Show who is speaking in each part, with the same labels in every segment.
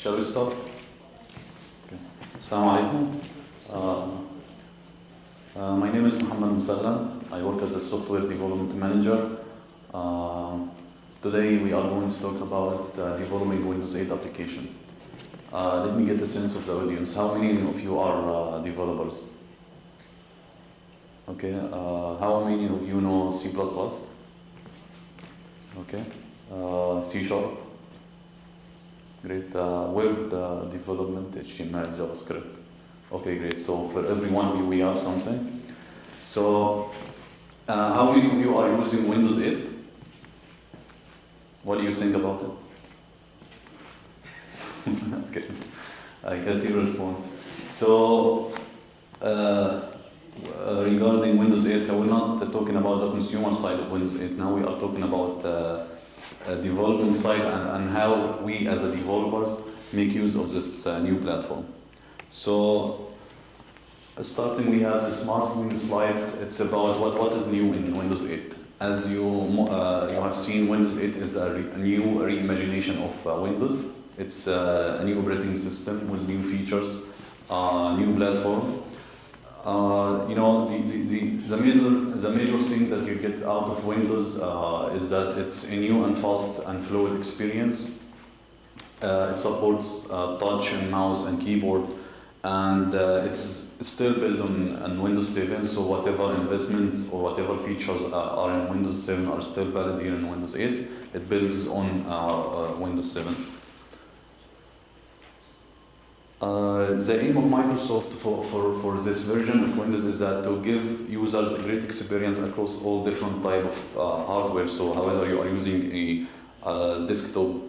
Speaker 1: Shall we start? Okay. Assalamu alaikum. My name is Mohamed Mosallem. I work as a software development manager. Today we are going to talk about developing Windows 8 applications. Let me get a sense of the audience. How many of you are developers? Okay. How many of you know C++? Okay. C#? Great. Web development, HTML, JavaScript. Okay, great. So for every one of you, we have something. So how many of you are using Windows 8? What do you think about it? Okay, I get your response. So regarding Windows 8, we're not talking about the consumer side of Windows 8 now. We are talking about development side and how we as a developers make use of this new platform. So starting, we have the smart screen slide. It's about what is new in Windows 8. As you have seen, Windows 8 is a new reimagination of Windows. It's a new operating system with new features, new platform. The major thing that you get out of Windows is that it's a new and fast and fluid experience. It supports touch and mouse and keyboard, and it's still built on Windows 7. So whatever investments or whatever features are in Windows 7 are still valid here in Windows 8. It builds on Windows 7. The aim of Microsoft for this version of Windows is that to give users a great experience across all different type of hardware. So however you are using a desktop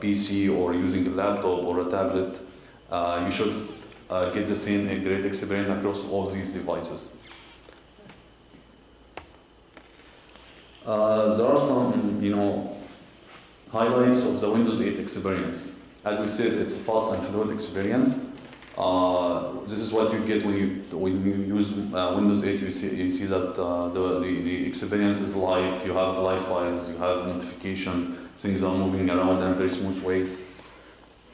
Speaker 1: PC or using a laptop or a tablet, you should get the same great experience across all these devices. There are some, highlights of the Windows 8 experience. As we said, it's fast and fluid experience. This is what you get when you use Windows 8. You see that the experience is live. You have live files, you have notifications, things are moving around in a very smooth way.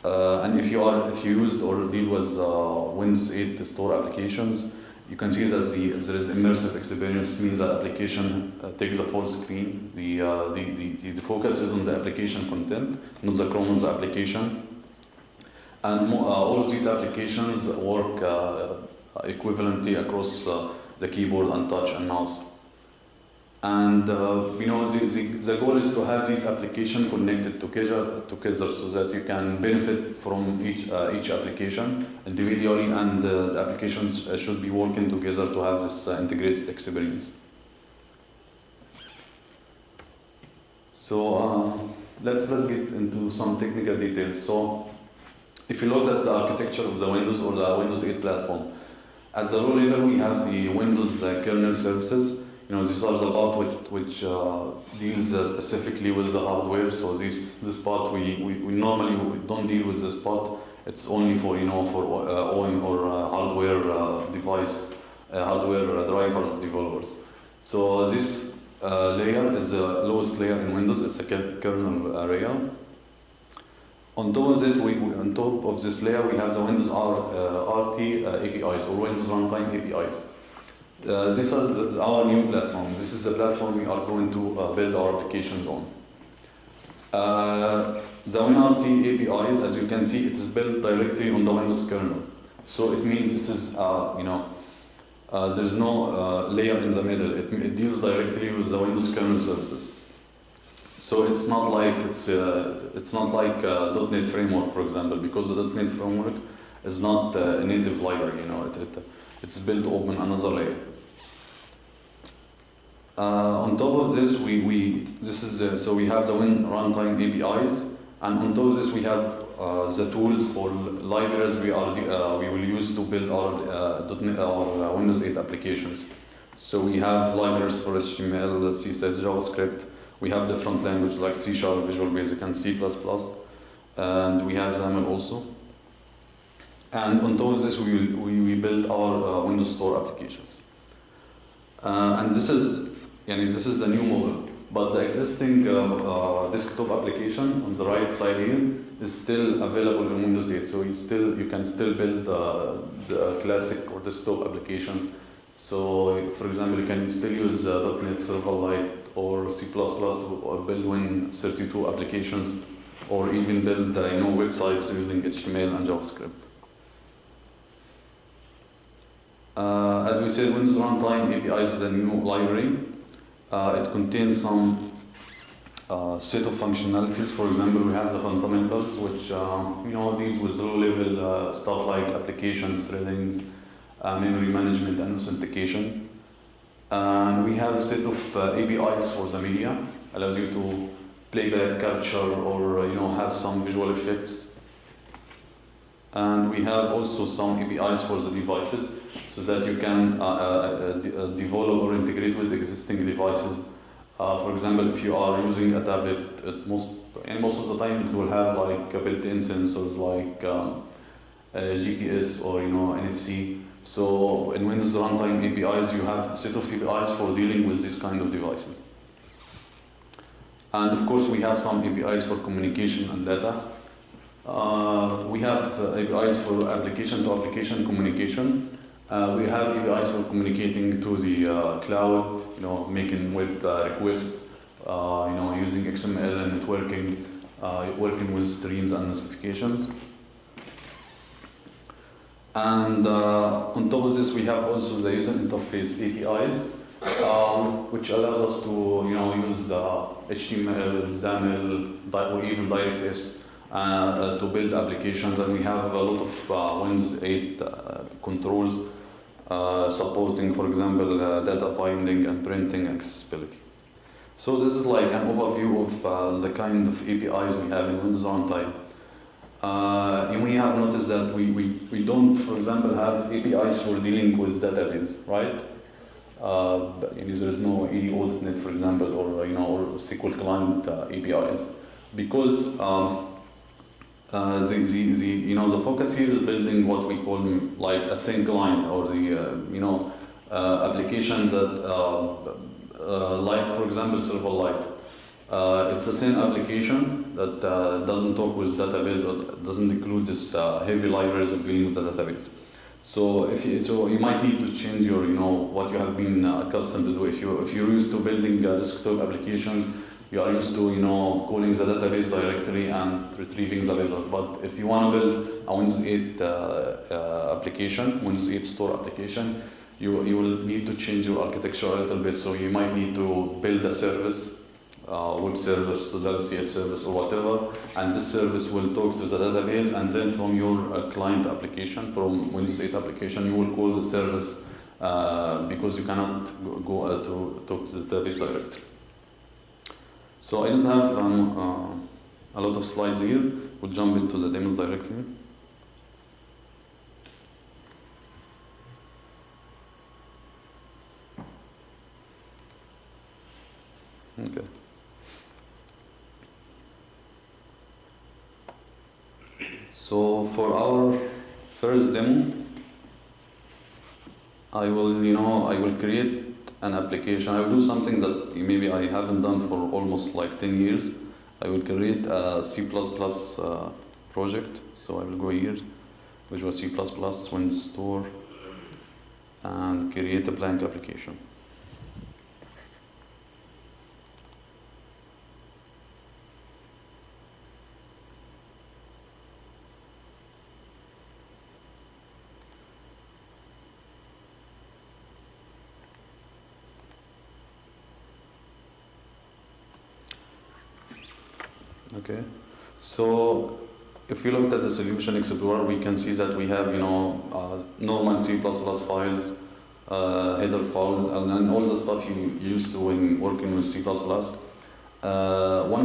Speaker 1: And if you used or deal with Windows 8 store applications, you can see that there is immersive experience. Means that application takes the full screen. The focus is on the application content, not the Chrome on the application. And all of these applications work equivalently across the keyboard and touch and mouse. And the goal is to have these applications connected together so that you can benefit from each application individually, and the applications should be working together to have this integrated experience. So let's get into some technical details. So if you look at the architecture of the Windows or the Windows 8 platform, at the low level we have the Windows kernel services. These are the part which deals specifically with the hardware. So this part we normally don't deal with this part. It's only for OEM or hardware device, hardware drivers developers. So this layer is the lowest layer in Windows. It's a kernel layer. On top of this layer, we have the Windows RT APIs or Windows Runtime APIs. This is our new platform. This is the platform we are going to build our applications on. The WinRT APIs, as you can see, it's built directly on the Windows kernel. So it means this is, there is no layer in the middle. It deals directly with the Windows kernel services. So it's not like .NET Framework, for example, because the .NET Framework is not a native library. It's built open another layer. On top of this, so we have the Win Runtime APIs, and on top of this we have the tools or libraries we will use to build our Windows 8 applications. So we have libraries for HTML, CSS, JavaScript. We have different languages like C#, Visual Basic, and C++, and we have XAML also. And on top of this, we build our Windows Store applications. And this is the new model. but the existing desktop application on the right side here is still available in Windows 8. So you can still build the classic or desktop applications. So, for example, you can still use .NET Silverlight or C++ to build Win32 applications, or even build websites using HTML and JavaScript. As we said, Windows Runtime APIs is a new library. It contains some set of functionalities. For example, we have the fundamentals, which deals with low-level stuff like applications, threadings, memory management, and authentication. And we have a set of APIs for the media, allows you to playback, capture, or have some visual effects. And we have also some APIs for the devices, so that you can develop or integrate with existing devices. For example, if you are using a tablet, most of the time it will have like built-in sensors like GPS or NFC. So in Windows Runtime APIs, you have a set of APIs for dealing with this kind of devices. And of course, we have some APIs for communication and data. We have APIs for application-to-application communication. We have APIs for communicating to the cloud, making web requests, using XML and networking, working with streams and notifications. And on top of this, we have also the user interface APIs, which allows us to use HTML, XAML, or even DirectX to build applications. And we have a lot of Windows 8 controls supporting, for example, data binding and printing accessibility. So this is like an overview of the kind of APIs we have in Windows Runtime. And we have noticed that we don't, for example, have APIs for dealing with database, right? There is no AD.NET, for example, or SQL client APIs, because the focus here is building what we call like a sync client, or the applications that like, for example, Silverlight. It's the same application that doesn't talk with database, or doesn't include this heavy libraries of dealing with the database. So you might need to change your what you have been accustomed to do. If you're used to building desktop applications, you are used to calling the database directory and retrieving the result. But if you want to build a Windows 8 application, Windows 8 store application, you will need to change your architecture a little bit. So you might need to build a service, web service, WCF service, or whatever, and this service will talk to the database, and then from your client application, from Windows 8 application, you will call the service because you cannot go to talk to the database directly. So I don't have a lot of slides here. We'll jump into the demos directly. Okay. So for our first demo, I will create an application. I will do something that maybe I haven't done for almost like 10 years. I will create a C++ project. So I will go here, Visual C++, Windows Store, and create a blank application. Okay, so if we look at the Solution Explorer, we can see that we have normal C++ files, header files, and all the stuff you used to when working with C++. One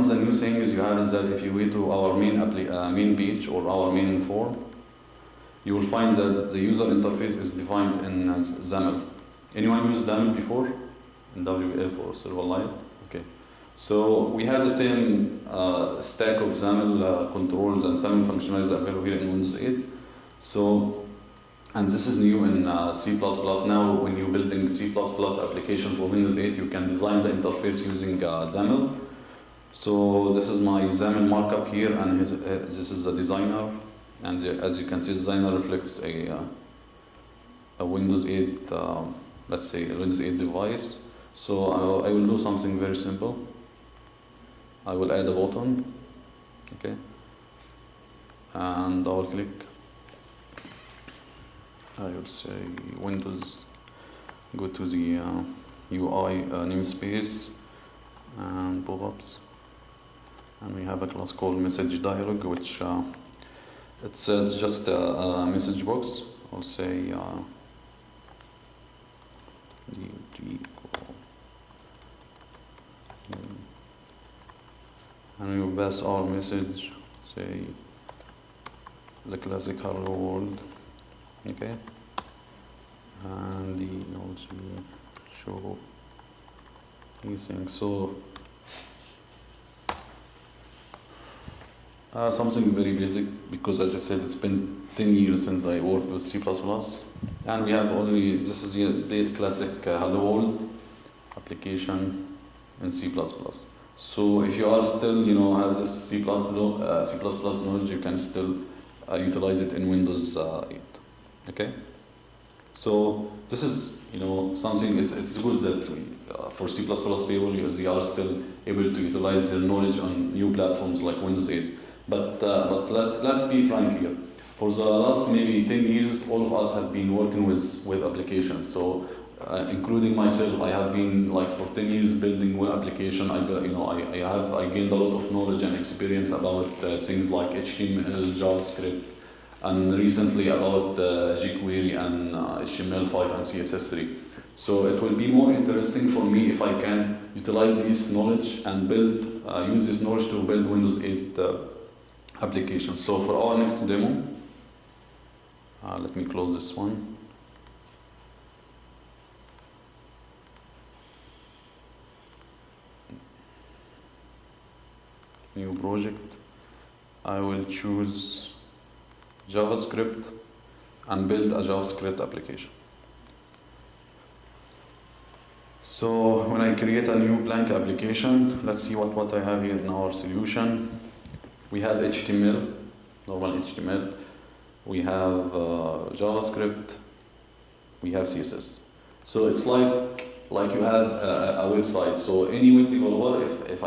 Speaker 1: of the new things you have is that if you go to our main page or our main form, you will find that the user interface is defined in XAML. Anyone used XAML before in WF or Silverlight? Okay. So we have the same stack of XAML controls and XAML functionalities available here in Windows 8. So And this is new in C++. Now, when you're building C++ application for Windows 8, you can design the interface using XAML. So this is my XAML markup here, and this is the designer. And as you can see, the designer reflects a Windows 8, let's say a Windows 8 device. So I will do something very simple. I will add a button, okay, and I will click. I will say Windows, go to the UI namespace and pop-ups, and we have a class called message dialog, which it's just a message box. I'll say and we will pass our message, say the classic hello world, okay, and the nodes will show these things. So something very basic, because as I said, it's been 10 years since I worked with C++, and we have only, this is the classic hello world application in C++. So if you are still, have this C++ knowledge, you can still utilize it in Windows 8. Okay. So this is, something. It's good that for C++ people, they are still able to utilize their knowledge on new platforms like Windows 8. But let's be frank here. For the last maybe 10 years, all of us have been working with web applications. So, including myself, I have been for 10 years building web application. I gained a lot of knowledge and experience about things like HTML, JavaScript, and recently about jQuery and HTML5 and CSS3. So it will be more interesting for me if I can utilize this knowledge and use this knowledge to build Windows 8 applications. So for our next demo, let me close this one. New project. I will choose JavaScript and build a JavaScript application. So when I create a new blank application, let's see what I have here in our solution. We have HTML, normal HTML. We have JavaScript. We have CSS. So it's like you have a website. So any web developer, if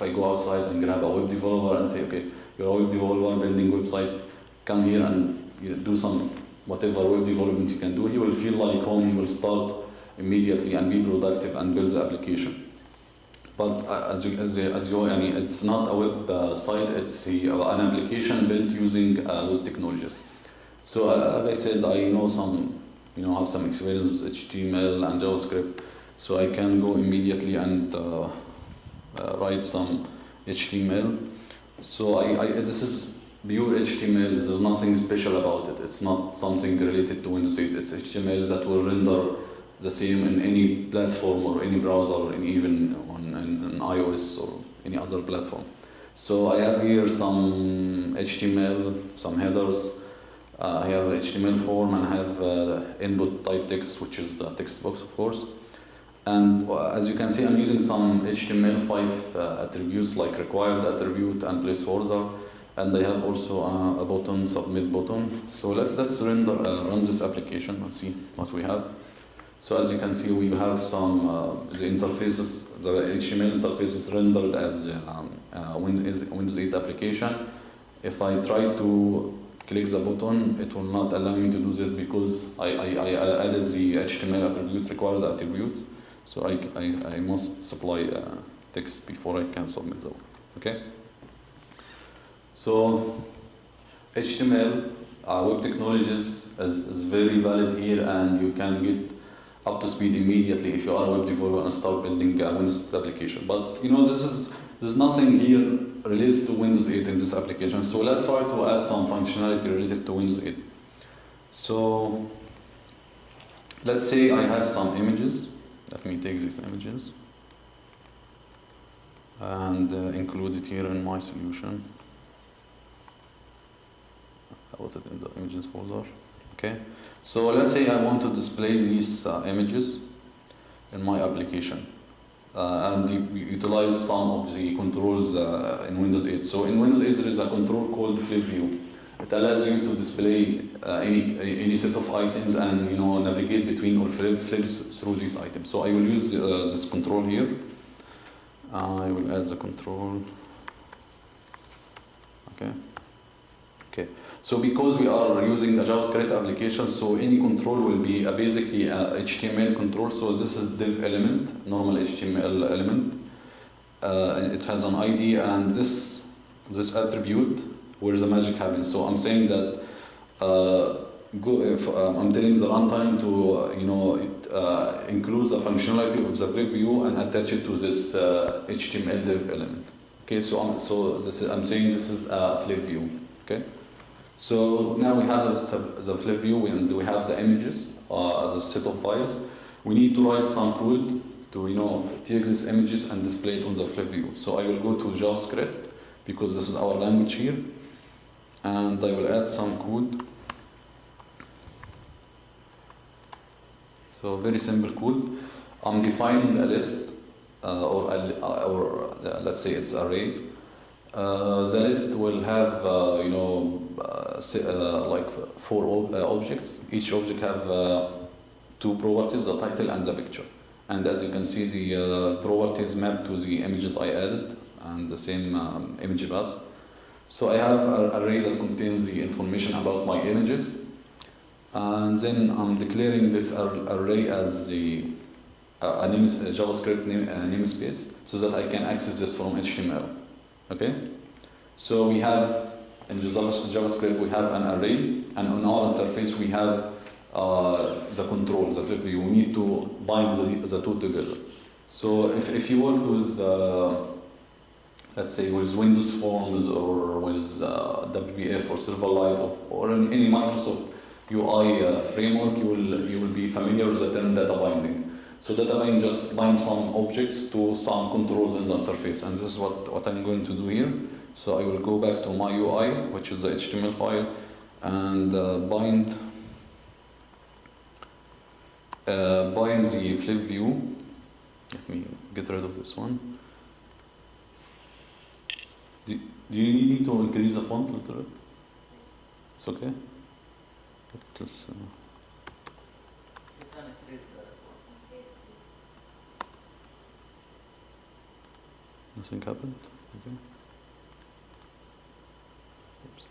Speaker 1: I go outside and grab a web developer and say, okay, you're a web developer building website, come here and do some whatever web development you can do, he will feel like home. He will start immediately and be productive and build the application. But it's not a web site. It's an application built using web technologies. So as I said, I know have some experience with HTML and JavaScript. So I can go immediately and write some HTML. So this is pure HTML. There's nothing special about it. It's not something related to Windows 8. It's HTML that will render the same in any platform or any browser, and even on iOS or any other platform. So I have here some HTML, some headers. I have HTML form, and I have input type text, which is a text box, of course. And as you can see, I'm using some HTML5 attributes like required attribute and placeholder. And I have also a button, submit button. So let's run this application and see what we have. So as you can see, we have some the interfaces, the HTML interface is rendered as Windows 8 application. If I try to click the button, it will not allow me to do this because I added the HTML attribute, required attribute. So I must supply text before I can submit the button. Okay. So HTML, web technologies is very valid here, and you can get up to speed immediately if you are a web developer and start building a Windows application. But there's nothing here relates to Windows 8 in this application. So let's try to add some functionality related to Windows 8. So let's say I have some images. Let me take these images and include it here in my solution. I put it in the images folder. Okay, so let's say I want to display these images in my application and utilize some of the controls in Windows 8. So in Windows 8 there is a control called flip view. It allows you to display any set of items and navigate between or flips through these items. So I will use this control here. I will add the control. Okay. Okay. So because we are using a JavaScript application, so any control will be basically a HTML control. So this is div element, normal HTML element. It has an ID and this attribute where the magic happens. So I'm saying that I'm telling the runtime to include the functionality of the preview and attach it to this HTML div element. Okay, so I'm saying this is a flip view. Okay, so now we have the flip view and we have the images as a set of files. We need to write some code to take these images and display it on the flip view. So I will go to JavaScript because this is our language here, and I will add some code. So very simple code. I'm defining a list or let's say it's array. The list will have like 4 objects. Each object have 2 properties: the title and the picture. And as you can see, the properties map to the images I added and the same image path. So I have an array that contains the information about my images, and then I'm declaring this array as a JavaScript namespace so that I can access this from HTML. Okay, so we have in JavaScript we have an array, and on our interface we have the control, the flip view. We need to bind the two together. So if you work with let's say with Windows Forms or with WPF or Silverlight or any Microsoft UI framework, you will be familiar with the term data binding. So data binding just binds some objects to some controls in the interface, and this is what I'm going to do here. So I will go back to my UI, which is the HTML file, and bind the flip view. Let me get rid of this one. Do you need to increase the font a little bit? It's okay? Just, nothing happened? Okay. Oops.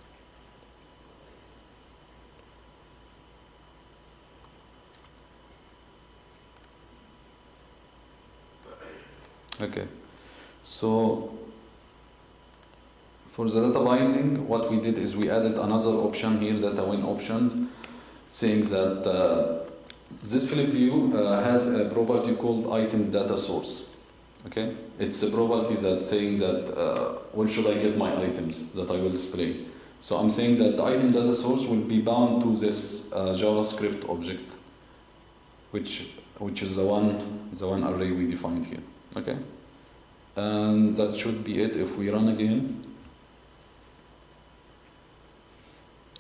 Speaker 1: Okay. So for the data binding, what we did is we added another option here, data win options, saying that this flip view has a property called item data source. Okay, it's a property that's saying that where should I get my items that I will display. So I'm saying that the item data source will be bound to this JavaScript object, which is the one array we defined here. Okay, and that should be it. If we run again,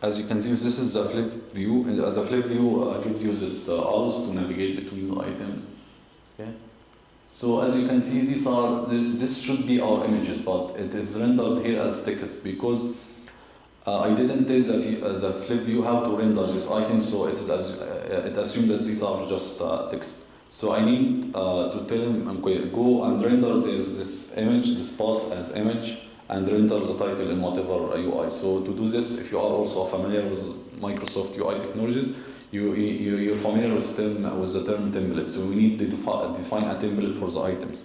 Speaker 1: as you can see, this is the flip view, and as a flip view gives you this arrows to navigate between the items. Okay. So as you can see, this should be our images, but it is rendered here as text because I didn't tell the flip view how to render this item, so it assumed that these are just text. So I need to tell him, go and render this image, this path as image, and render the title in whatever UI. So to do this, if you are also familiar with Microsoft UI technologies, you're familiar with the term template. So we need to define a template for the items.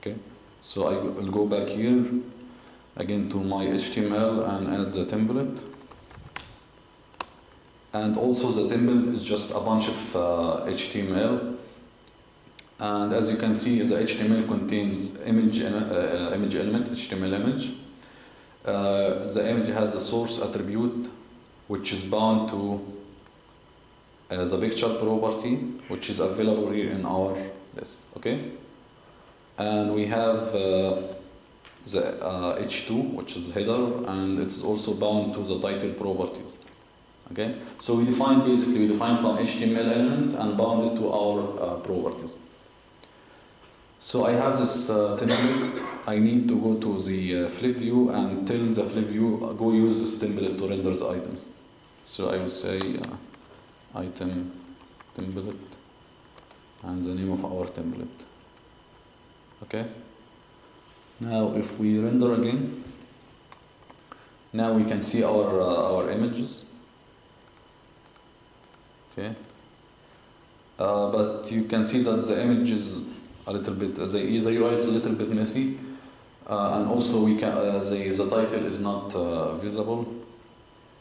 Speaker 1: Okay. So I will go back here again to my HTML and add the template. And also the template is just a bunch of HTML. And as you can see, the HTML contains image element, HTML image. The image has the source attribute, which is bound to the picture property, which is available here in our list. Okay, and we have the H2, which is header, and it's also bound to the title properties. Okay, so we define some HTML elements and bound it to our properties. So I have this template. I need to go to the flip view and tell the flip view go use this template to render the items. So I will say item template and the name of our template. Okay. Now if we render again, now we can see our images. Okay. But you can see that the image is a little bit, the UI is a little bit messy, and also we can the title is not visible.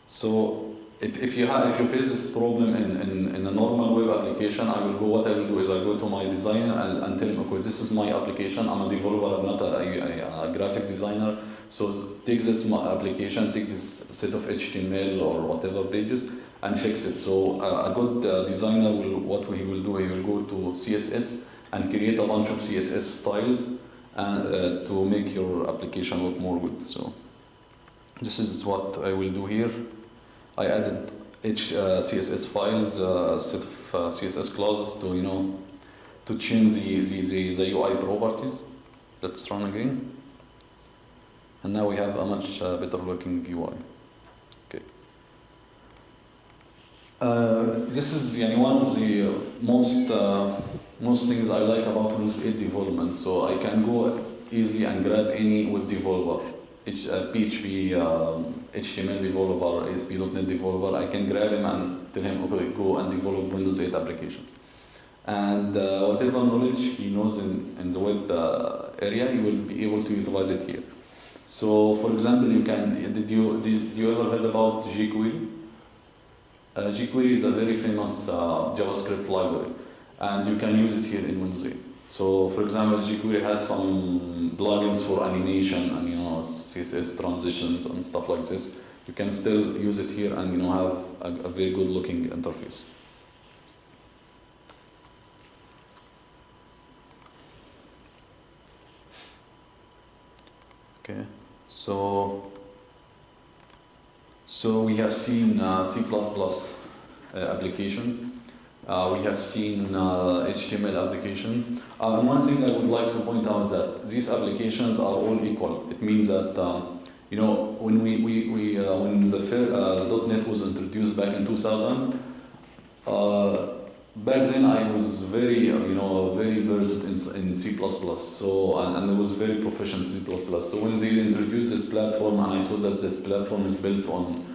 Speaker 1: So if you face this problem in a normal web application, what I will do is I go to my designer and tell him, okay, this is my application. I'm a developer, I'm not a graphic designer. So take this application, take this set of HTML or whatever pages and fix it. So a good designer he will go to CSS and create a bunch of CSS styles to make your application look more good. So this is what I will do here. I added CSS files, a set of CSS clauses to change the UI properties. Let's run again. And now we have a much better looking UI. Okay. This is one of the most things I like about Windows 8 development. So I can go easily and grab any web developer, PHP, HTML developer, ASP.NET developer. I can grab him and tell him, okay, go and develop Windows 8 applications. And whatever knowledge he knows in the web area, he will be able to utilize it here. So, for example, did you ever heard about jQuery? jQuery is a very famous JavaScript library, and you can use it here in Windows 8. So, for example, jQuery has some plugins for animation and CSS transitions and stuff like this. You can still use it here and have a very good looking interface. Okay, so we have seen C++ applications. We have seen HTML application. And one thing I would like to point out is that these applications are all equal. It means that when the .NET was introduced back in 2000. Back then I was very versed in C++, so and I was very proficient in C++. So when they introduced this platform and I saw that this platform is built on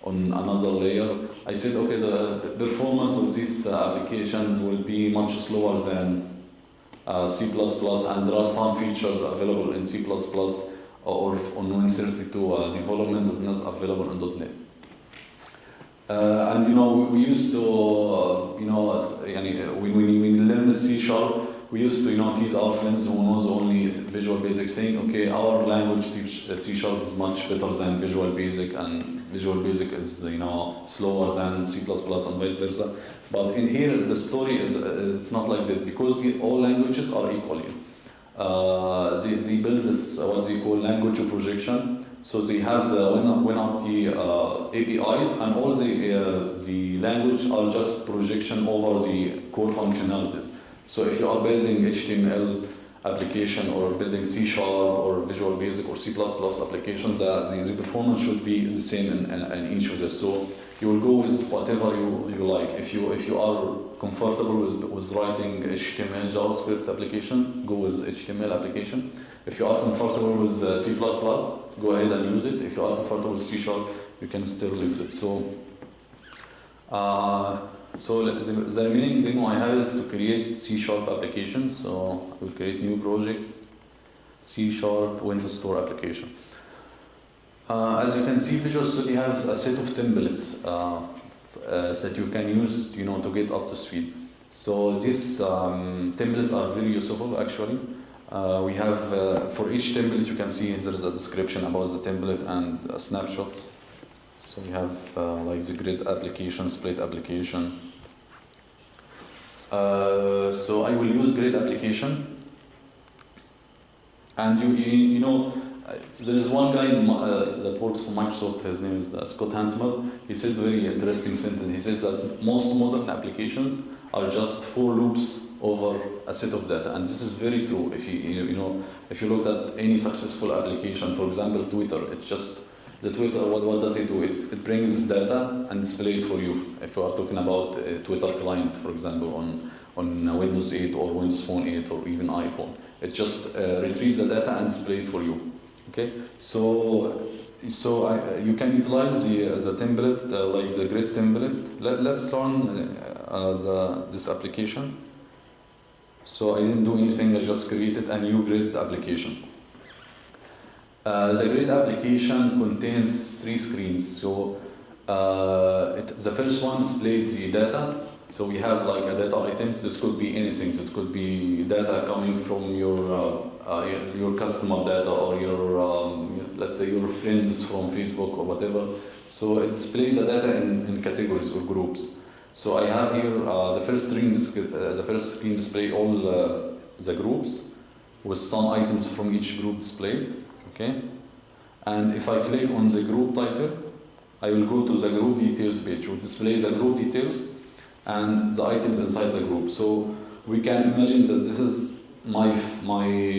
Speaker 1: another layer, I said, okay, the performance of these applications will be much slower than C++, and there are some features available in C++ or on Win32 developments that are not available in .NET. And we used to, when we learned C#, we used to tease our friends who knows only Visual Basic, saying, okay, our language C# is much better than Visual Basic, and Visual Basic is slower than C++ and vice versa. But in here, the story it's not like this, because all languages are equal. They build this what they call language projection. So they have the WinRT APIs, and all the language are just projection over the core functionalities. So if you are building HTML application or building C# or Visual Basic or C++ applications, the performance should be the same in each of this. So you will go with whatever you like. If you are comfortable with writing HTML JavaScript application, go with HTML application. If you are comfortable with C++, go ahead and use it. If you are comfortable with C#, you can still use it. So the remaining demo I have is to create C# application. So I will create new project, C# Windows Store application. As you can see, Visual Studio has a set of templates that you can use to get up to speed. So these templates are very useful actually. We have, for each template you can see there is a description about the template and snapshots. So we have like the grid application, split application. So I will use grid application. And there is one guy that works for Microsoft. His name is Scott Hansmel. He said a very interesting sentence. He says that most modern applications are just for loops over a set of data, and this is very true. If if you looked at any successful application, for example, Twitter, it's just the Twitter. What does it do? It brings data and display it for you. If you are talking about a Twitter client, for example, on Windows 8 or Windows Phone 8 or even iPhone, it just retrieves the data and display it for you. Okay, so you can utilize the template like the grid template. Let's run this application. So I didn't do anything. I just created a new grid application. The grid application contains 3 screens. So the first one displays the data. So we have like a data items. This could be anything. It could be data coming from your customer data or your let's say your friends from Facebook or whatever. So it displays the data in categories or groups. So I have here the first screen display all the groups with some items from each group displayed. Okay, and if I click on the group title, I will go to the group details page, which displays the group details and the items inside the group. So we can imagine that this is my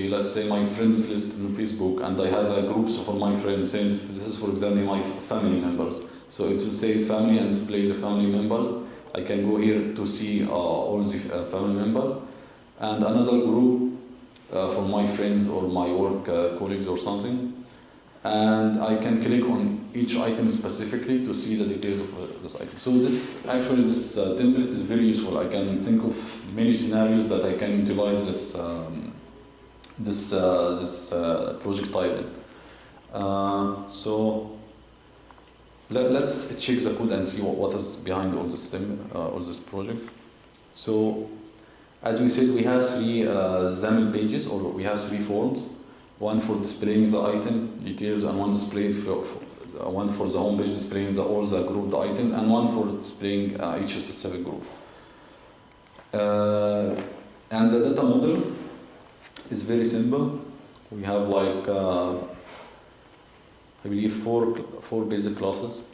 Speaker 1: let's say my friends list on Facebook, and I have a group for my friends. Saying this is, for example, my family members. So it will say family and display the family members. I can go here to see all the family members, and another group for my friends or my work colleagues or something. And I can click on each item specifically to see the details of this item. So this template is very useful. I can think of many scenarios that I can utilize this project type in. So let's check the code and see what is behind all this project. So as we said, we have 3 XAML pages, or we have 3 forms. One for displaying the item details, and one displayed one for the home page displaying all the grouped item, and one for displaying each specific group. And the data model is very simple. We have like I believe four basic classes.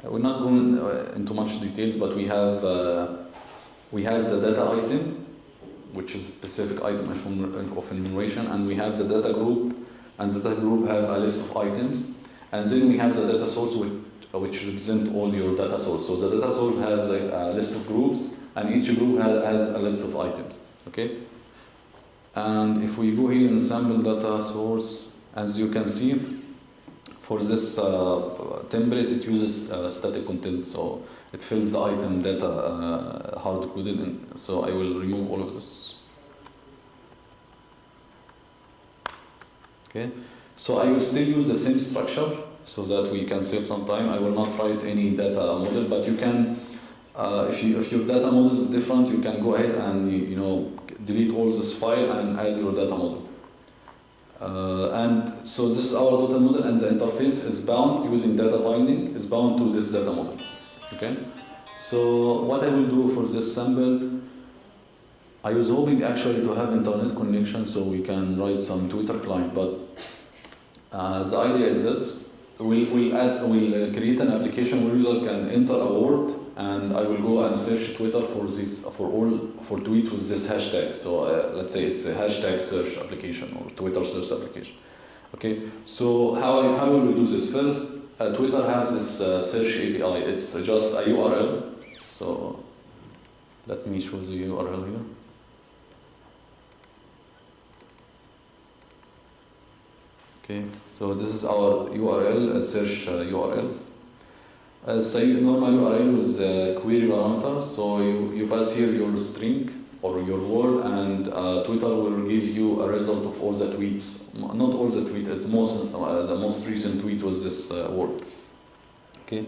Speaker 1: We're not going into much details, but we have the data item, which is a specific item of enumeration, and we have the data group, and the data group have a list of items, and then we have the data source which represent all your data source. So the data source has a list of groups, and each group has a list of items. Okay, and if we go here in sample data source, as you can see, for this template it uses static content, so it fills the item data hard-coded in. So I will remove all of this. Okay, so I will still use the same structure so that we can save some time. I will not write any data model, but you can, if your data model is different, you can go ahead and delete all this file and add your data model. And so this is our data model, and the interface is bound using data binding, is bound to this data model. Okay, so what I will do for this sample, I was hoping actually to have internet connection so we can write some Twitter client, but the idea is this: we'll create an application where user can enter a word, and I will go and search Twitter for tweet with this hashtag. So let's say it's a hashtag search application or Twitter search application. Okay, so how will we do this? First, Twitter has this search API. It's just a URL. So let me show the URL here. Okay, so this is our URL, search URL. Say normal URL with query parameters. So you pass here your string or your word, and Twitter will give you a result of all the tweets. Not all the tweets. It's the most recent tweet was this word. Okay.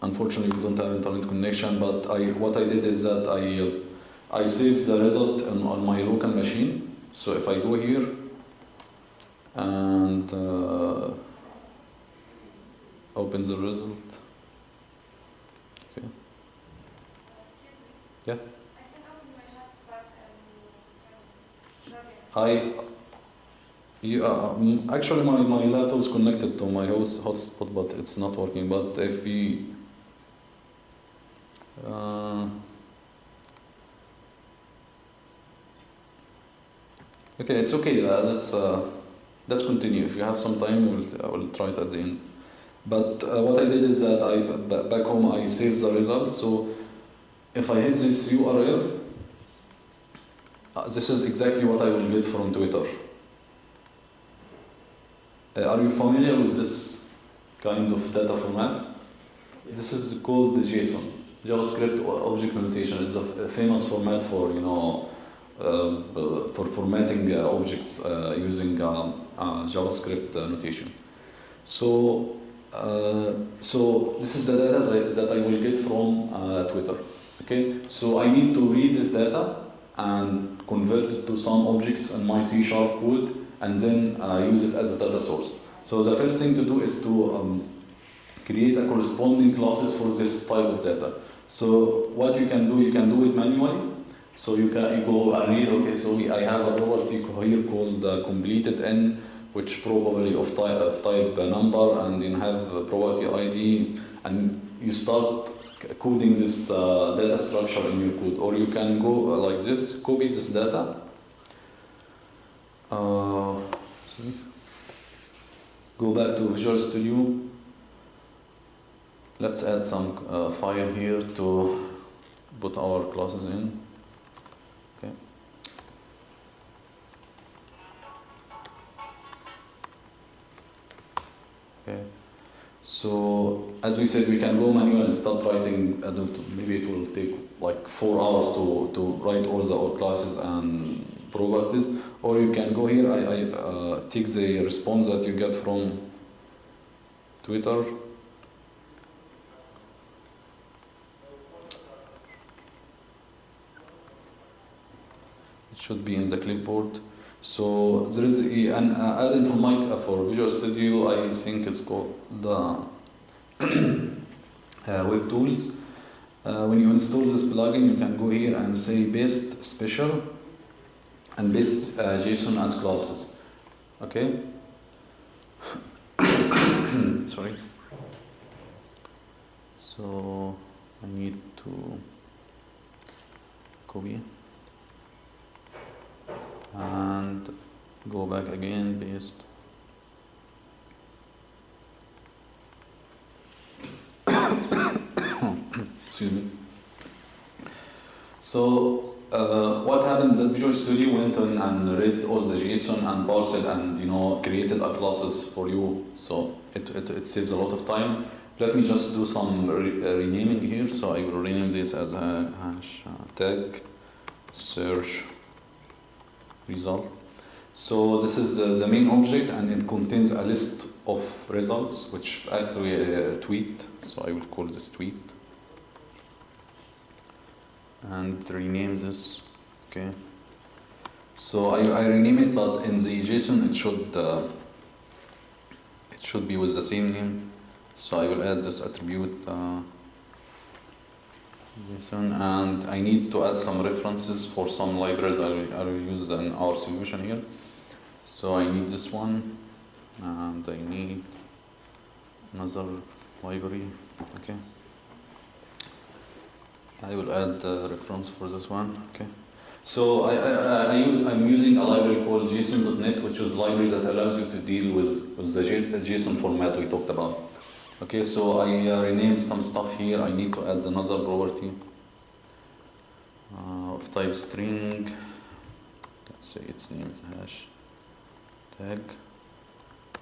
Speaker 1: Unfortunately, we don't have internet connection. But what I did is that I saved the result on my local machine. So if I go here and open the result. Okay. Yeah. Actually, my laptop is connected to my hotspot, but it's not working. But if we okay, it's okay. Let's continue. If you have some time, I will try it at the end. But what I did is that back home I saved the result. So if I hit this URL, this is exactly what I will get from Twitter. Are you familiar with this kind of data format? This is called the JSON. JavaScript Object Notation is a famous format for for formatting objects using JavaScript notation. So this is the data that I will get from Twitter. Okay, so I need to read this data and convert it to some objects in my C# code, and then use it as a data source. So the first thing to do is to create a corresponding classes for this type of data. So what you can do it manually. So you go and read, okay, so I have a property here called completed n, which probably of type number, and you have a property ID, and you start coding this data structure in your code. Or you can go like this, copy this data. Go back to Visual Studio. Let's add some file here to put our classes in. Okay. Okay. So as we said, we can go manual and start writing. Maybe it will take like 4 hours to write all the classes and properties. Or you can go here. I take the response that you get from Twitter. It should be in the clipboard. So there is an add-in for Visual Studio. I think it's called the Web Tools. When you install this plugin, you can go here and say paste special and paste JSON as classes. Okay. Sorry. So I need to copy and go back again, paste. Excuse me. So what happens is that Visual Studio went on and read all the JSON and parsed it and created a classes for you. So it saves a lot of time. Let me just do some renaming here. So I will rename this as a hashtag search result. So this is the main object, and it contains a list of results, which actually a tweet. So I will call this tweet and rename this. Okay. So I rename it, but in the JSON it should be with the same name. So I will add this attribute JSON, and I need to add some references for some libraries I will use in our solution here. So I need this one, and I need another library. Okay. I will add the reference for this one. Okay. So I'm using a library called JSON.NET, which is a library that allows you to deal with the JSON format we talked about. Okay, so I renamed some stuff here. I need to add another property of type string. Let's say its name is hash tag,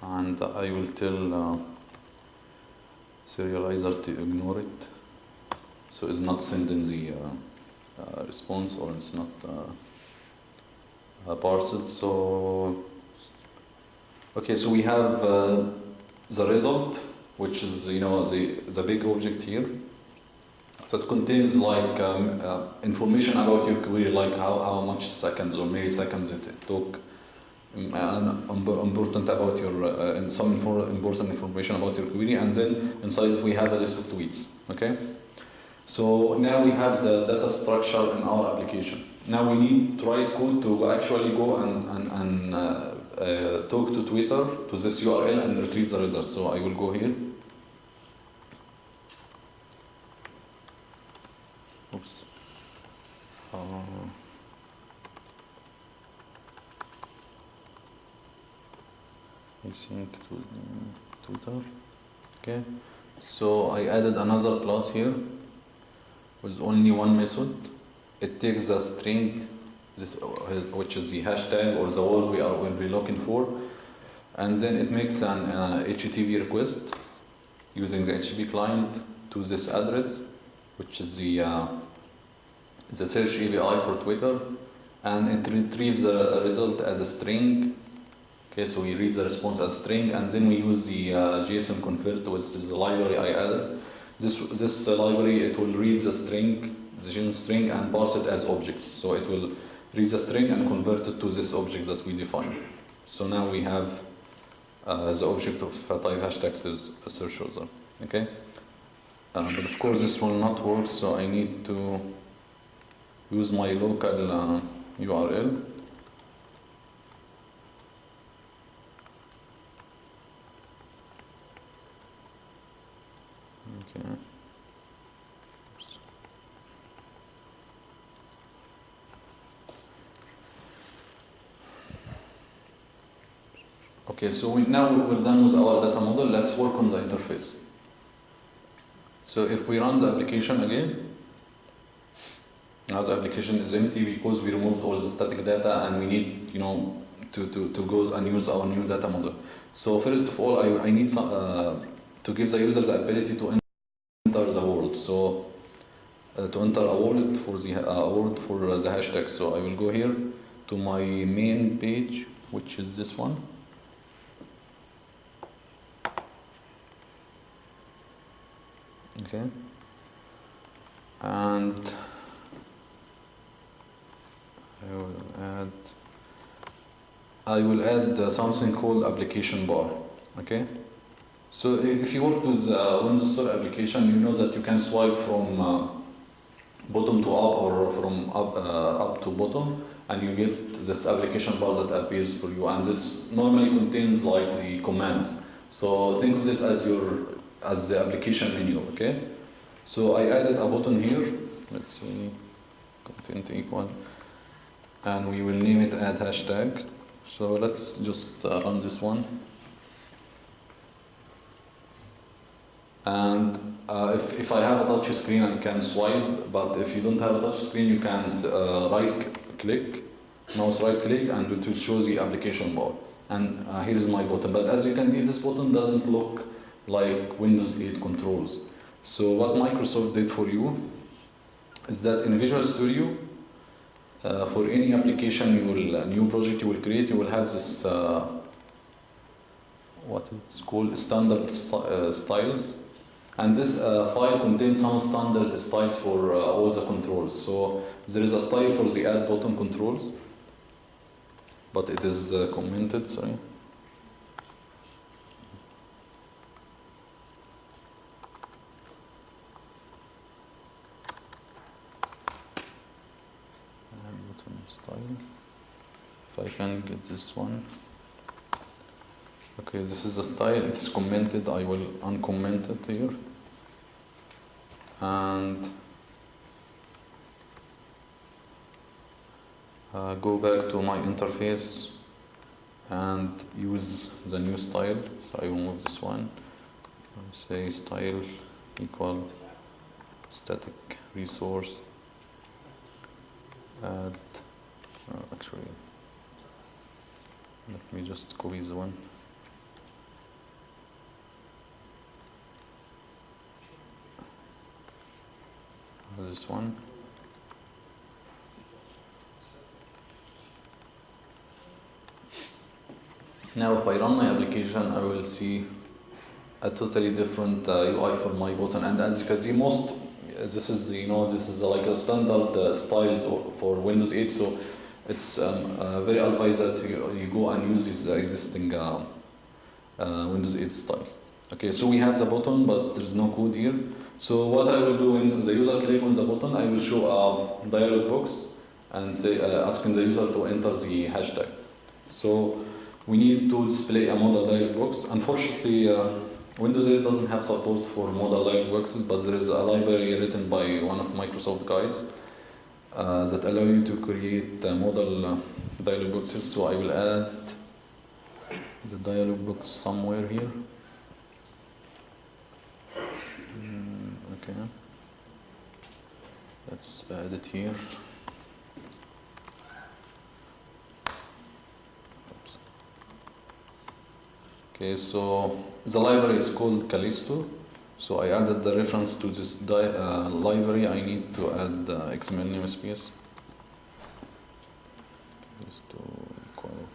Speaker 1: and I will tell serializer to ignore it. So it's not sending the response, or it's not parsed. So okay, so we have the result, which is the big object here. So it contains like information about your query, like how much seconds or milliseconds it took, and important about your some important information about your query, and then inside it we have a list of tweets. Okay. So now we have the data structure in our application. Now we need to write code to actually go and talk to Twitter to this URL and retrieve the results. So I will go here. Oops. I think it will Twitter. Okay. So I added another class here with only one method. It takes a string, which is the hashtag or the word will be looking for, and then it makes an HTTP request using the HTTP client to this address, which is the search API for Twitter, and it retrieves the result as a string. Okay, so we read the response as string, and then we use the JSON convert, which is the library I added. This library, it will read the string, the JSON string, and pass it as objects. So it will read the string and convert it to this object that we define. So now we have the object of type hashtag search user. Okay, but of course this will not work. So I need to use my local URL. Okay. Okay, so now we're done with our data model. Let's work on the interface. So if we run the application again, now the application is empty because we removed all the static data, and we need, to go and use our new data model. So first of all, I need to give the user the ability to enter the word. So to enter a word for the hashtag. So I will go here to my main page, which is this one. Okay, and I will add something called application bar. Okay, so if you work with Windows Store application, you know that you can swipe from bottom to up or from up to bottom, and you get this application bar that appears for you, and this normally contains like the commands. So think of this as the application menu. Okay, so I added a button here. Let's see, content equal, and we will name it add hashtag. So let's just run this one. And if I have a touch screen, I can swipe, but if you don't have a touch screen, you can mouse right click, and it will show the application bar. And here is my button. But as you can see, this button doesn't look like Windows 8 controls. So what Microsoft did for you is that in Visual Studio, for any application new project you will create, you will have this what it's called standard styles, and this file contains some standard styles for all the controls. So there is a style for the add button controls, but it is commented. Sorry. Style. If I can get this one. Okay, this is the style. It's commented. I will uncomment it here. And go back to my interface and use the new style. So I will move this one. I'll say style equal static resource. Add. Actually, let me just copy the one. This one. Now if I run my application, I will see a totally different UI for my button, and as you can see, this is like a standard styles for Windows 8, so it's very advised that you go and use these existing Windows 8 styles. Okay, so we have the button, but there's no code here. So what I will do when the user click on the button, I will show a dialog box and say asking the user to enter the hashtag. So we need to display a modal dialog box. Unfortunately, Windows 8 doesn't have support for modal dialog boxes, but there is a library written by one of Microsoft guys that allow you to create modal dialog boxes. So I will add the dialog box somewhere here. Okay, let's add it here. Oops. Okay, so the library is called Callisto. So I added the reference to this library. I need to add the XML namespace. Callisto equal.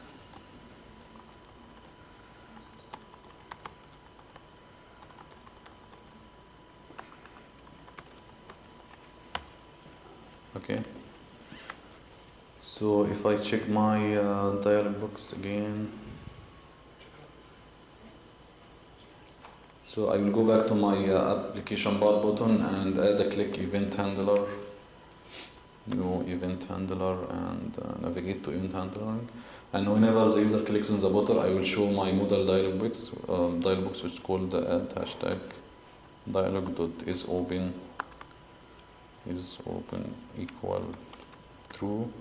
Speaker 1: Okay. So if I check my dialog box again. So I will go back to my application bar button and add a click event handler, new event handler, and navigate to event handler. And whenever the user clicks on the button, I will show my modal dialog box. Dialog box is called add hashtag dialog.isOpen equal true.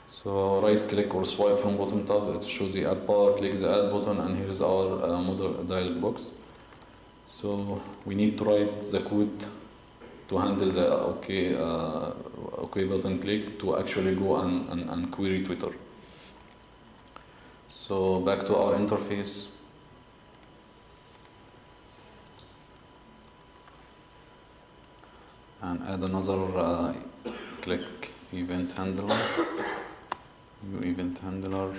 Speaker 1: So right click or swipe from bottom tab, it shows the add bar, click the add button, and here is our modal dialog box. So we need to write the code to handle the OK button click to actually go and query Twitter. So back to our interface. And add another click event handler. New event handler,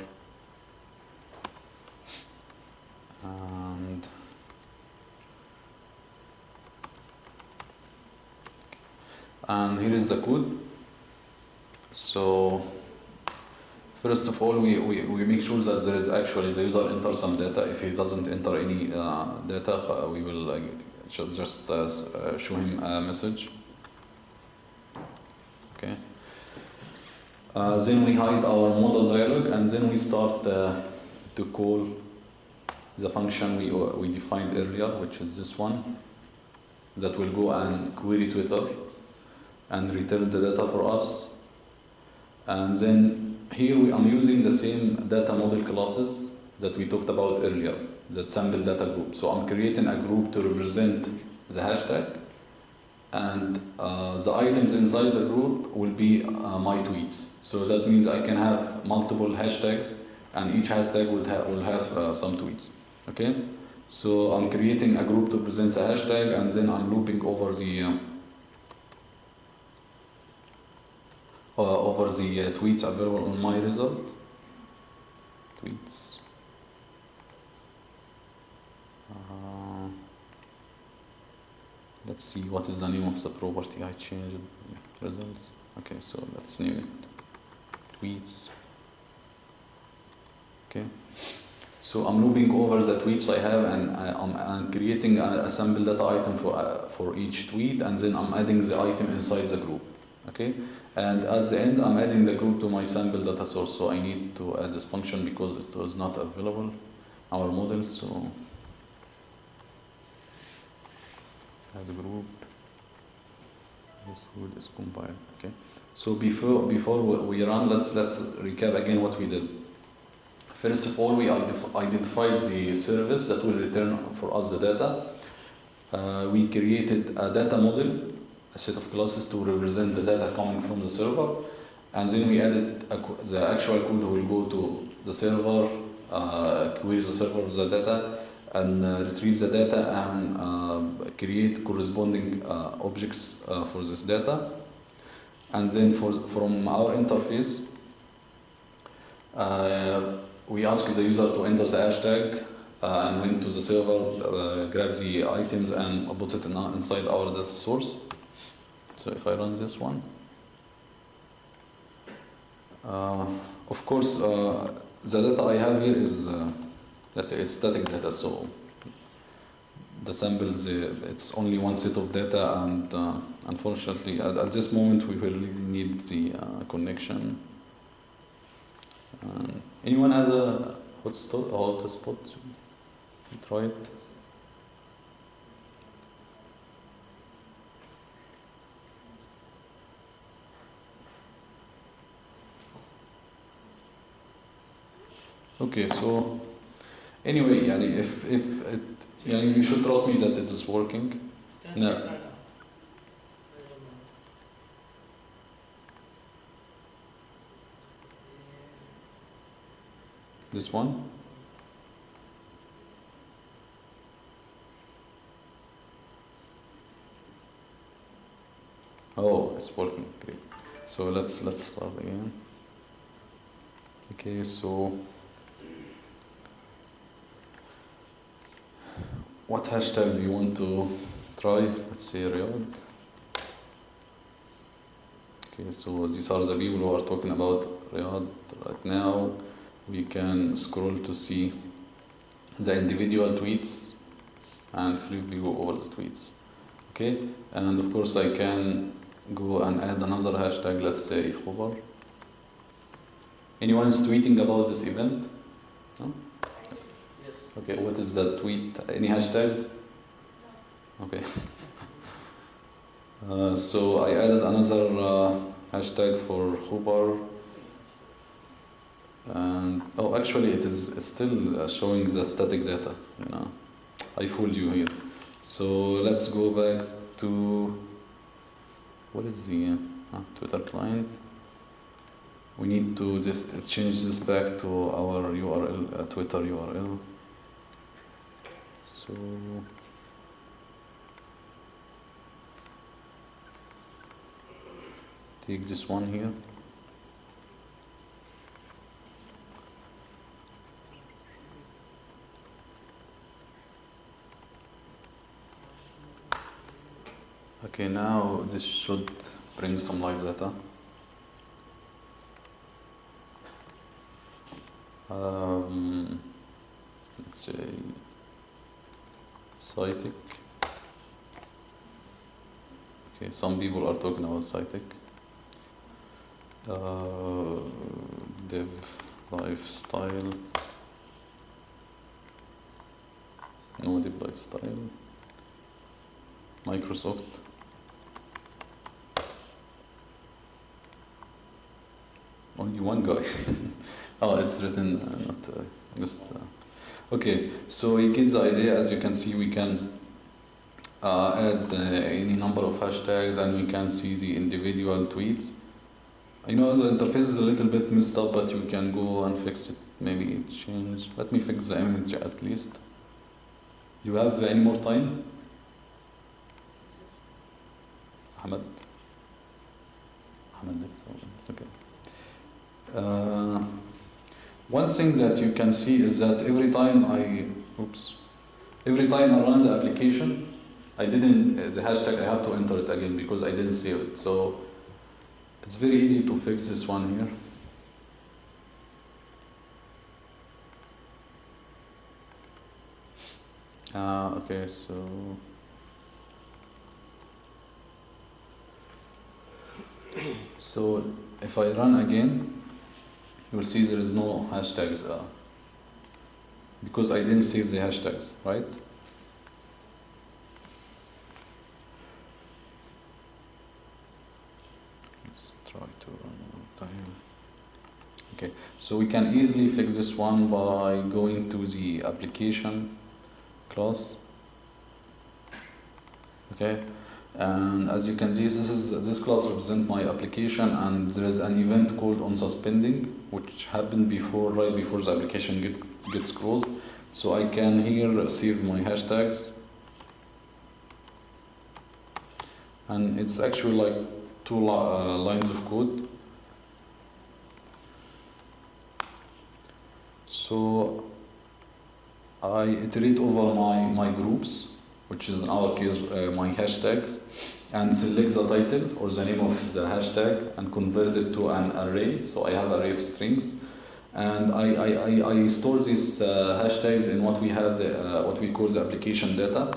Speaker 1: and here is the code. So first of all, we make sure that there is actually the user enters some data. If he doesn't enter any data, we will just show him a message. Okay. Then we hide our modal dialog, and then we start to call the function we defined earlier, which is this one, that will go and query Twitter and return the data for us. And then here I'm using the same data model classes that we talked about earlier, that sample data group. So I'm creating a group to represent the hashtag, and the items inside the group will be my tweets. So that means I can have multiple hashtags, and each hashtag will have some tweets. Okay? So I'm creating a group to present the hashtag, and then I'm looping over the tweets available on my result. Tweets. Let's see what is the name of the property I changed. Results. Okay, so let's name it tweets. Okay. So I'm looping over the tweets I have, and I'm creating a sample data item for each tweet, and then I'm adding the item inside the group. Okay. And at the end, I'm adding the group to my sample data source. So I need to add this function because it was not available our model. So add the group. This code is compiled. Okay. So before we run, let's recap again what we did. First of all, we identified the service that will return for us the data. We created a data model, a set of classes to represent the data coming from the server, and then we added the actual code will go to the server, query the server with the data, and retrieve the data and create corresponding objects for this data. And then from our interface, we ask the user to enter the hashtag and went to the server, grab the items and put it inside our data source. So if I run this one, of course, the data I have here is, let's say, it's static data, so the samples, it's only one set of data, and unfortunately, at this moment, we will need the connection. Anyone has a hot spot? Try it. Okay, so anyway, يعني if it يعني you should trust me that it is working. No. This one? Oh, it's working. Great. So let's start again. Okay, so what hashtag do you want to try? Let's say Riyadh. Okay, so these are the people who are talking about Riyadh right now. We can scroll to see the individual tweets and flip view over the tweets. Okay, and of course I can go and add another hashtag, let's say Khobar. Anyone is tweeting about this event? No?
Speaker 2: Yes.
Speaker 1: Okay, what is the tweet? Any hashtags? Okay. So I added another hashtag for Khobar. And oh, actually it is still showing the static data, you know. I fooled you here. So let's go back to, what is the Twitter client? We need to just change this back to our URL, Twitter URL. So take this one here. Okay, now this should bring some live data. Let's say Cytic. Okay, some people are talking about Cytic. Dev lifestyle. No dev lifestyle. Microsoft. Only one guy. Oh, it's written, not just. Okay, so you get the idea. As you can see, we can add any number of hashtags, and we can see the individual tweets. I know the interface is a little bit messed up, but you can go and fix it. Maybe change. Let me fix the image at least. Do you have any more time? Mohamed left. Okay. One thing that you can see is that every time I run the application, the hashtag, I have to enter it again because I didn't save it. So it's very easy to fix this one here. Okay, so if I run again, you will see there is no hashtags because I didn't save the hashtags, right? Let's try to run one time. Okay, so we can easily fix this one by going to the application class. Okay, and as you can see, this class represents my application, and there is an event called on suspending, which happened right before the application gets closed. So I can here save my hashtags, and it's actually like two lines of code. So I iterate over my groups, which is in our case my hashtags, and select the title or the name of the hashtag and convert it to an array. So I have an array of strings, and I store these hashtags in what we have what we call the application data.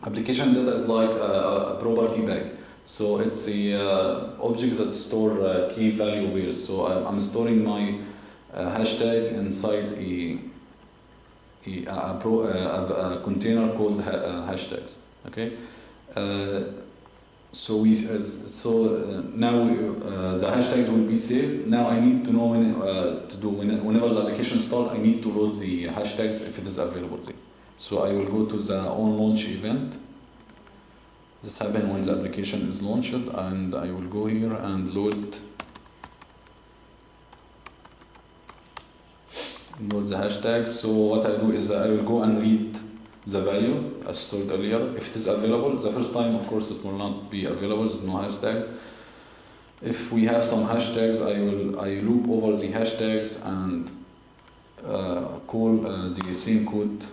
Speaker 1: Application data is like a property bag. So it's a object that store key value pairs. So I'm storing my hashtags inside a container called hashtags. Okay. Now the hashtags will be saved. Now I need to know whenever the application starts, I need to load the hashtags if it is available. So I will go to the on launch event. This happens when the application is launched, and I will go here and load the hashtags. So what I do is I will go and read the value as stored earlier. If it is available, the first time of course it will not be available, there's no hashtags. If we have some hashtags, I loop over the hashtags and call the same code,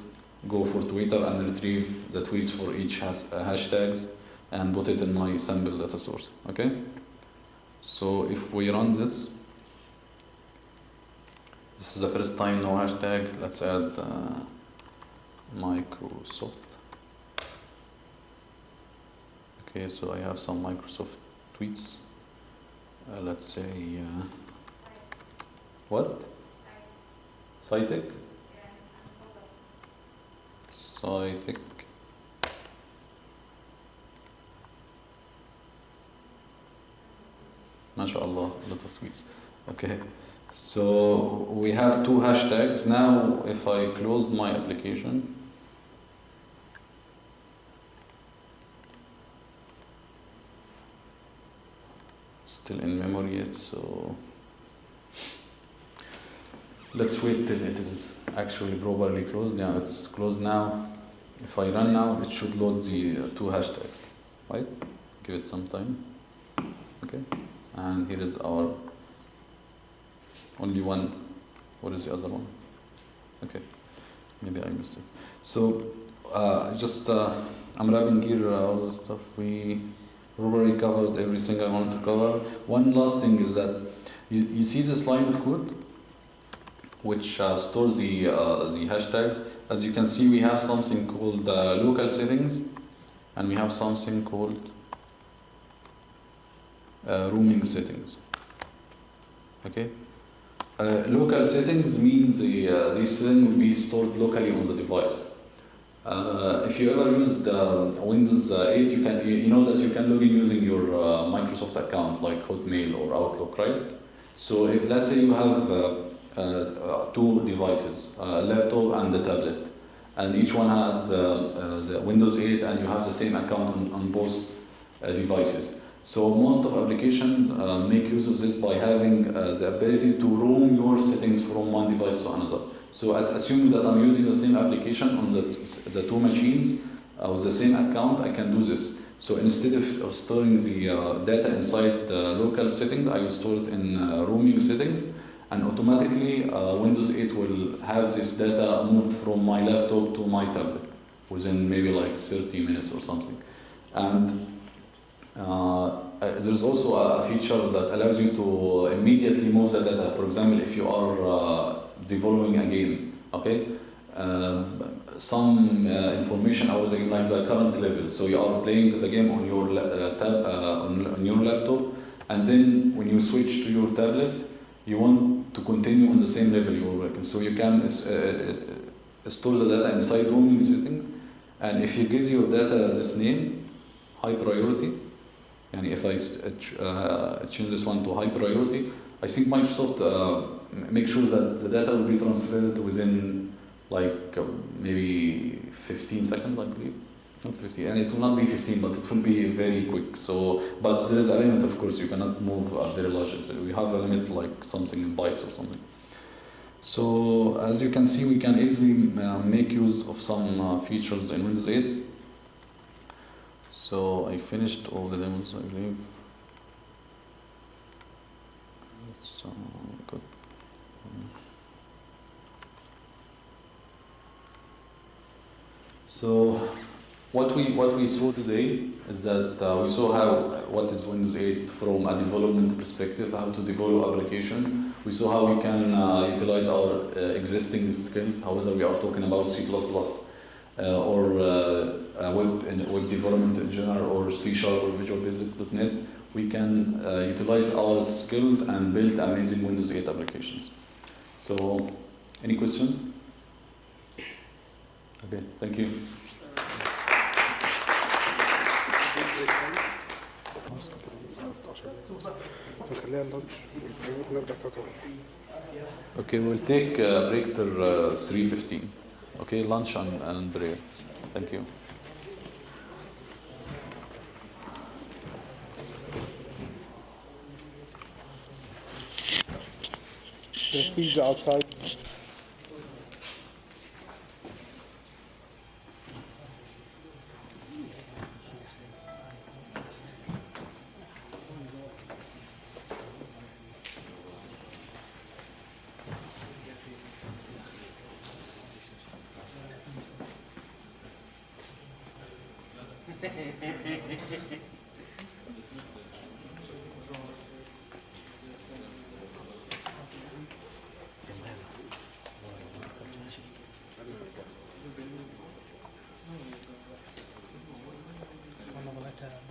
Speaker 1: go for Twitter and retrieve the tweets for each hashtags and put it in my sample data source. Okay? So if we run this is the first time no hashtag. Let's add Microsoft. Okay, so I have some Microsoft tweets. Let's say what? Cytic? Cytic. MashaAllah, a lot of tweets. Okay, so we have two hashtags. Now if I close my application, still in memory yet, so let's wait till it is actually properly closed. Yeah, it's closed now. If I run now, it should load the two hashtags, right? Give it some time. Okay, and here is our only one. What is the other one? Okay, maybe I missed it. So I'm wrapping here all the stuff. We already covered everything I wanted to cover. One last thing is that you see this line of code which stores the hashtags. As you can see, we have something called local settings, and we have something called roaming settings. Okay. Local settings means the setting will be stored locally on the device. If you ever used Windows 8, you know that you can log in using your Microsoft account like Hotmail or Outlook, right? So if let's say you have two devices, a laptop and a tablet, and each one has the Windows 8, and you have the same account on both devices. So most of applications make use of this by having the ability to roam your settings from one device to another. So assume that I'm using the same application on the two machines with the same account, I can do this. So instead of storing the data inside the local settings, I will store it in roaming settings, and automatically Windows 8 will have this data moved from my laptop to my tablet within maybe like 30 minutes or something. And there is also a feature that allows you to immediately move the data. For example, if you are developing a game, okay, some information about the game, like the current level. So you are playing the game on your on your laptop, and then when you switch to your tablet, you want to continue on the same level you are working. So you can store the data inside roaming settings, and if you give your data this name, high priority, and if I change this one to high priority, I think Microsoft makes sure that the data will be transferred within like maybe 15 seconds, I believe. Not 15, and it will not be 15, but it will be very quick. So, but there is a limit, of course. You cannot move a very large. So we have a limit, like something in bytes or something. So as you can see, we can easily make use of some features in Windows 8. So I finished all the demos, I believe. It's good. So what we saw today is that we saw what is Windows 8 from a development perspective, how to develop applications. We saw how we can utilize our existing skills, however we are talking about C++. Or web development in general, or C# or Visual Basic.NET, we can utilize our skills and build amazing Windows 8 applications. So, any questions? Okay, thank you.
Speaker 2: نخليها اللانش ونرجع تاني.
Speaker 1: Okay, we'll take a break till 3:15. Okay, lunch and break. Thank you.
Speaker 2: There's pizza outside.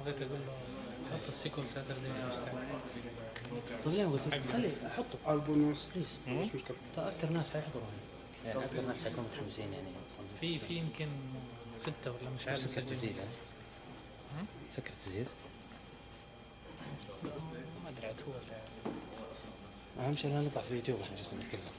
Speaker 3: بغيت اقول له حط السيكول ساتردي
Speaker 4: طلع قلت له خلي حطه
Speaker 2: البونوس مش مشكلة.
Speaker 4: اكثر ناس حيحضروا يعني اكثر ناس حيكونوا متحمسين يعني
Speaker 3: في يمكن 6 ولا مش عارف
Speaker 4: سكر تزيد سكر تزيد
Speaker 3: ما ادري عاد هو
Speaker 4: اهم شيء لا نطلع في يوتيوب احنا جالسين نتكلم